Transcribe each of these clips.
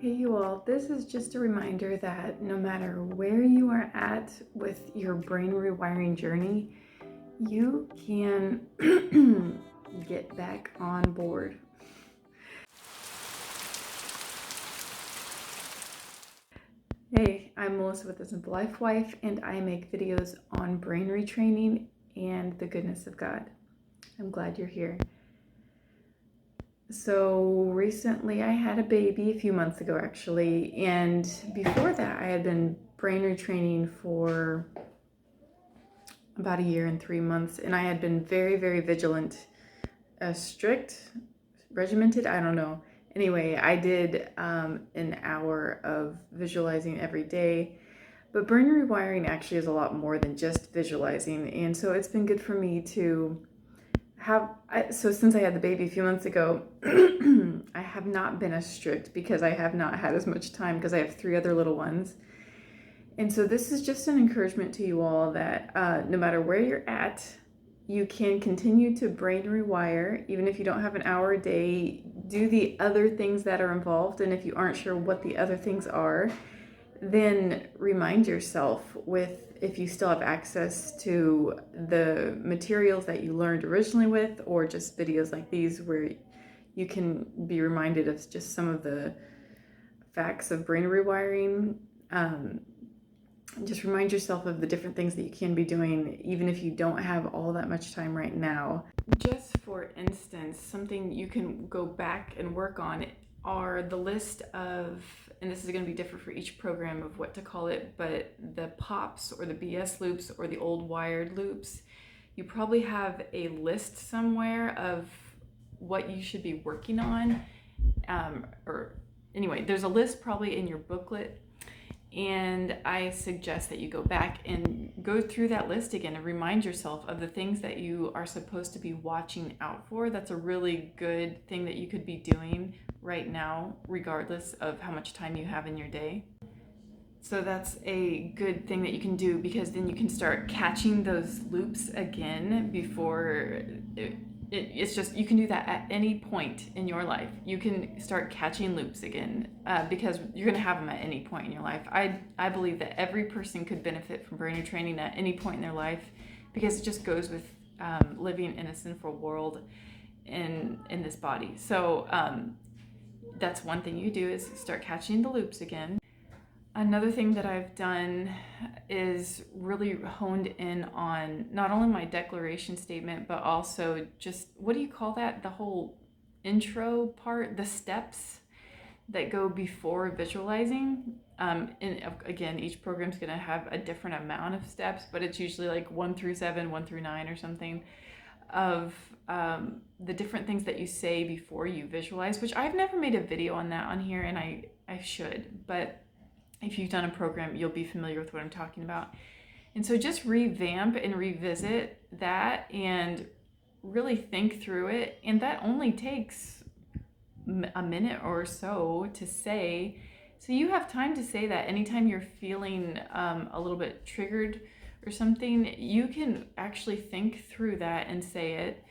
Hey you all, this is just a reminder that no matter where you are at with your brain rewiring journey, you can get back on board. Hey, I'm Melissa with The Simple Life Wife, and I make videos on brain retraining and the goodness of God. I'm glad you're here. So recently I had a baby a few months ago actually, and before that I had been brain retraining for about a year and 3 months, and I had been very, very vigilant, strict, regimented, I don't know. Anyway, I did an hour of visualizing every day, but brain rewiring actually is a lot more than just visualizing, and so it's been good for me to so since I had the baby a few months ago, I have not been as strict because I have not had as much time because I have 3 other little ones. And so this is just an encouragement to you all that no matter where you're at, you can continue to brain rewire. Even if you don't have an hour a day, do the other things that are involved. And if you aren't sure what the other things are, then remind yourself if you still have access to the materials that you learned originally with, or just videos like these where you can be reminded of just some of the facts of brain rewiring. Just remind yourself of the different things that you can be doing, even if you don't have all that much time right now. Just for instance, something you can go back and work on are the list of, and this is going to be different for each program of what to call it, but the POPs or the BS loops or the old wired loops. You probably have a list somewhere of what you should be working on. Or anyway, there's a list probably in your booklet. And I suggest that you go back and go through that list again and remind yourself of the things that you are supposed to be watching out for. That's a really good thing that you could be doing right now, regardless of how much time you have in your day. So that's a good thing that you can do, because then you can start catching those loops again before it's just, you can do that at any point in your life. You can start catching loops again because you're going to have them at any point in your life. I believe that every person could benefit from brain training at any point in their life, because it just goes with living in a sinful world in this body. So that's one thing you do, is start catching the loops again. Another thing that I've done is really honed in on not only my declaration statement, but also just, what do you call that? The whole intro part, the steps that go before visualizing. And again, each program's going to have a different amount of steps, but it's usually like 1 through 7, 1 through 9 or something, of the different things that you say before you visualize, which I've never made a video on that on here, and I should, but if you've done a program, you'll be familiar with what I'm talking about. And so just revamp and revisit that and really think through it. And that only takes a minute or so to say. So you have time to say that anytime you're feeling a little bit triggered or something, you can actually think through that and say it,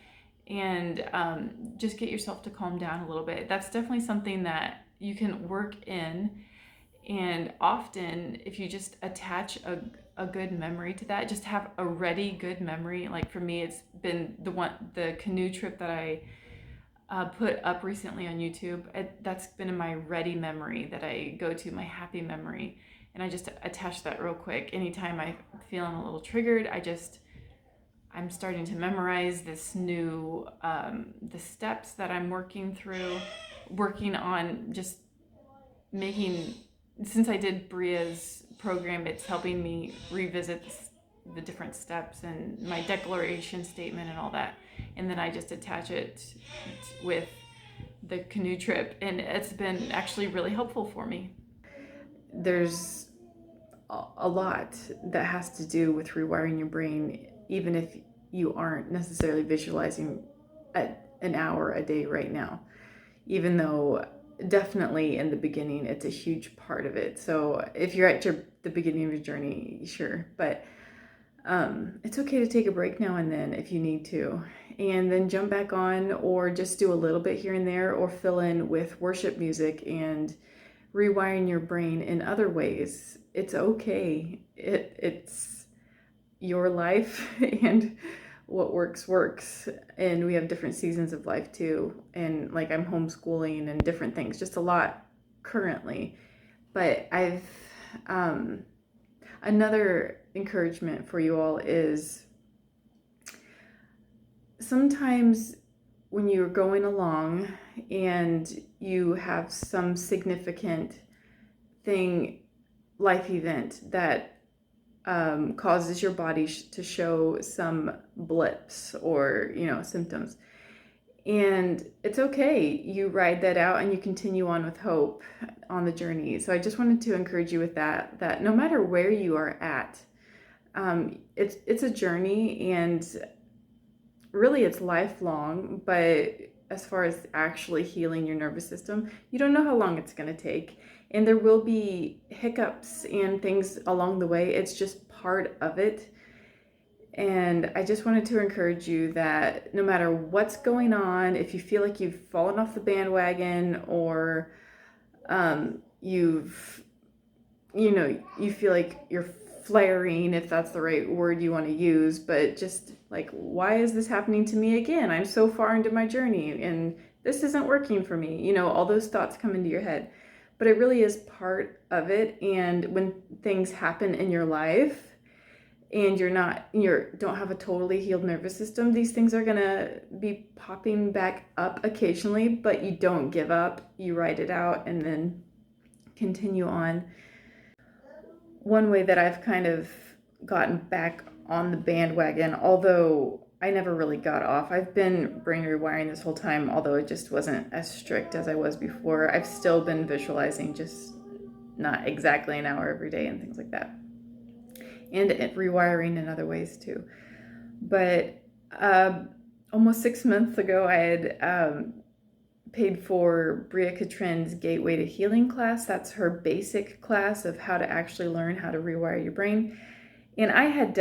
and just get yourself to calm down a little bit. That's definitely something that you can work in. And often, if you just attach a good memory to that, just have a ready good memory. Like for me, it's been the canoe trip that I put up recently on YouTube. That's been in my ready memory that I go to, my happy memory. And I just attach that real quick. Anytime I'm feeling a little triggered, I'm starting to memorize this new, the steps that I'm working on, just making. Since I did Bria's program, it's helping me revisit the different steps and my declaration statement and all that. And then I just attach it with the canoe trip, and it's been actually really helpful for me. There's a lot that has to do with rewiring your brain, even if you aren't necessarily visualizing an hour a day right now, even though definitely in the beginning it's a huge part of it. So if you're at the beginning of your journey, sure, but it's okay to take a break now and then if you need to, and then jump back on, or just do a little bit here and there, or fill in with worship music and rewiring your brain in other ways. It's okay. It's your life, and what works. And we have different seasons of life too. And like I'm homeschooling and different things, just a lot currently. But another encouragement for you all is sometimes when you're going along and you have some significant life event that causes your body to show some blips or, symptoms. And it's okay. You ride that out and you continue on with hope on the journey. So I just wanted to encourage you with that no matter where you are at, it's a journey, and really it's lifelong. But as far as actually healing your nervous system, you don't know how long it's going to take. And there will be hiccups and things along the way. It's just part of it. And I just wanted to encourage you that no matter what's going on, if you feel like you've fallen off the bandwagon, or you feel like you're flaring, if that's the right word you want to use, but just like, why is this happening to me again? I'm so far into my journey and this isn't working for me. All those thoughts come into your head, but it really is part of it. And when things happen in your life, and you don't have a totally healed nervous system, these things are gonna be popping back up occasionally, but you don't give up. You ride it out and then continue on. One way that I've kind of gotten back on the bandwagon, although I never really got off, I've been brain rewiring this whole time, although it just wasn't as strict as I was before. I've still been visualizing, just not exactly an hour every day and things like that. And rewiring in other ways too. But almost 6 months ago, I had paid for Bria Katrin's Gateway to Healing class. That's her basic class of how to actually learn how to rewire your brain. And I had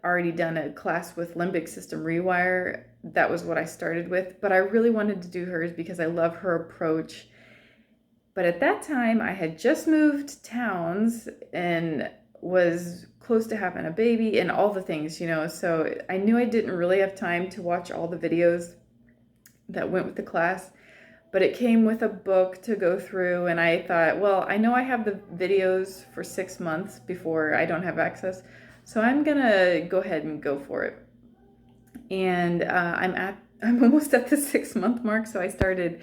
already done a class with Limbic system rewire. That was what I started with, but I really wanted to do hers because I love her approach. But at that time, I had just moved towns and was close to having a baby and all the things, so I knew I didn't really have time to watch all the videos that went with the class, but it came with a book to go through, and I thought, well, I know I have the videos for 6 months before I don't have access, so I'm gonna go ahead and go for it. And I'm almost at the 6-month mark, so I started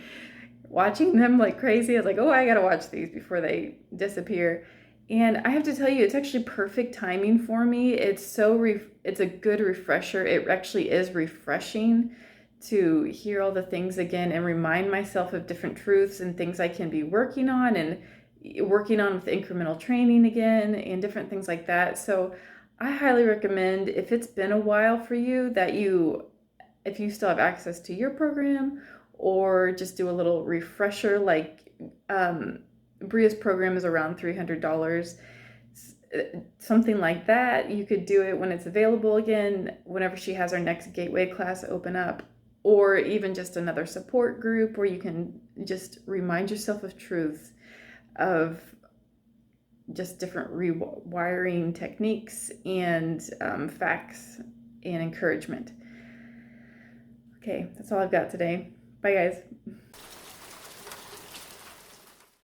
watching them like crazy. I was like, oh, I gotta watch these before they disappear. And I have to tell you, it's actually perfect timing for me. It's it's a good refresher. It actually is refreshing to hear all the things again and remind myself of different truths and things I can be working on with incremental training again and different things like that. So I highly recommend, if it's been a while for you, that if you still have access to your program, or just do a little refresher, like Bria's program is around $300, something like that. You could do it when it's available again, whenever she has her next Gateway class open up, or even just another support group where you can just remind yourself of truths, of just different rewiring techniques and facts and encouragement. Okay, that's all I've got today. Bye, guys.